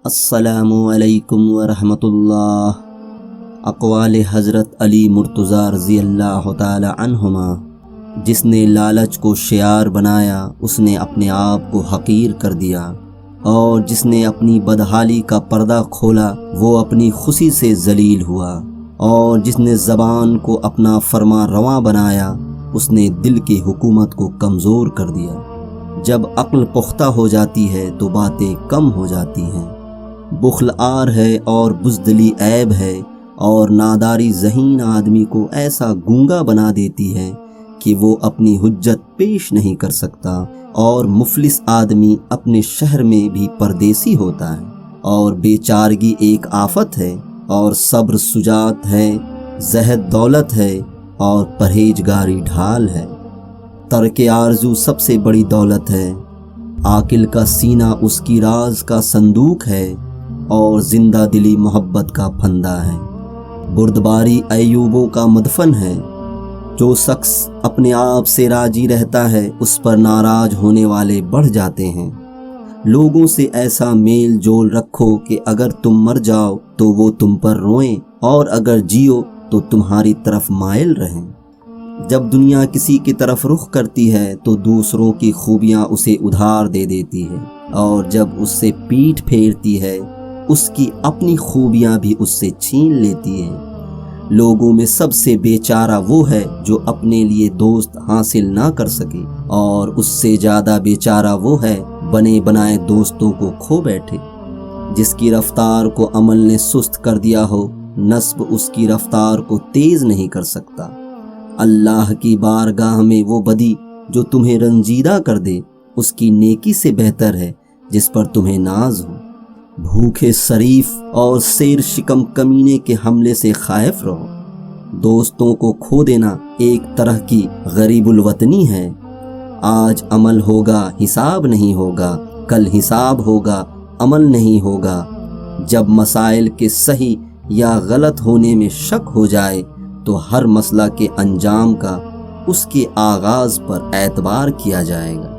السلام علیکم ورحمۃ اللہ۔ اقوال حضرت علی مرتضیٰ رضی اللہ تعالی عنہما۔ جس نے لالچ کو شعار بنایا اس نے اپنے آپ کو حقیر کر دیا، اور جس نے اپنی بدحالی کا پردہ کھولا وہ اپنی خوشی سے ذلیل ہوا، اور جس نے زبان کو اپنا فرما رواں بنایا اس نے دل کی حکومت کو کمزور کر دیا۔ جب عقل پختہ ہو جاتی ہے تو باتیں کم ہو جاتی ہیں۔ بخل آر ہے اور بزدلی عیب ہے، اور ناداری ذہین آدمی کو ایسا گونگا بنا دیتی ہے کہ وہ اپنی حجت پیش نہیں کر سکتا، اور مفلس آدمی اپنے شہر میں بھی پردیسی ہوتا ہے، اور بیچارگی ایک آفت ہے، اور صبر سجات ہے، زہد دولت ہے، اور پرہیزگاری ڈھال ہے۔ ترک آرزو سب سے بڑی دولت ہے، عاقل کا سینہ اس کی راز کا صندوق ہے، اور زندہ دلی محبت کا پھندا ہے۔ بردباری ایوبوں کا مدفن ہے، جو شخص اپنے آپ سے راضی رہتا ہے اس پر ناراض ہونے والے بڑھ جاتے ہیں۔ لوگوں سے ایسا میل جول رکھو کہ اگر تم مر جاؤ تو وہ تم پر روئیں، اور اگر جیو تو تمہاری طرف مائل رہیں۔ جب دنیا کسی کی طرف رخ کرتی ہے تو دوسروں کی خوبیاں اسے ادھار دے دیتی ہے، اور جب اس سے پیٹھ پھیرتی ہے اس کی اپنی خوبیاں بھی اس سے چھین لیتی ہے۔ لوگوں میں سب سے بیچارہ وہ ہے جو اپنے لیے دوست حاصل نہ کر سکے، اور اس سے زیادہ بیچارہ وہ ہے بنے بنائے دوستوں کو کھو بیٹھے۔ جس کی رفتار کو عمل نے سست کر دیا ہو، نسب اس کی رفتار کو تیز نہیں کر سکتا۔ اللہ کی بارگاہ میں وہ بدی جو تمہیں رنجیدہ کر دے اس کی نیکی سے بہتر ہے جس پر تمہیں ناز ہو۔ بھوکے شریف اور شیر شکم کمینے کے حملے سے خائف رہو۔ دوستوں کو کھو دینا ایک طرح کی غریب الوطنی ہے۔ آج عمل ہوگا حساب نہیں ہوگا، کل حساب ہوگا عمل نہیں ہوگا۔ جب مسائل کے صحیح یا غلط ہونے میں شک ہو جائے تو ہر مسئلہ کے انجام کا اس کے آغاز پر اعتبار کیا جائے گا۔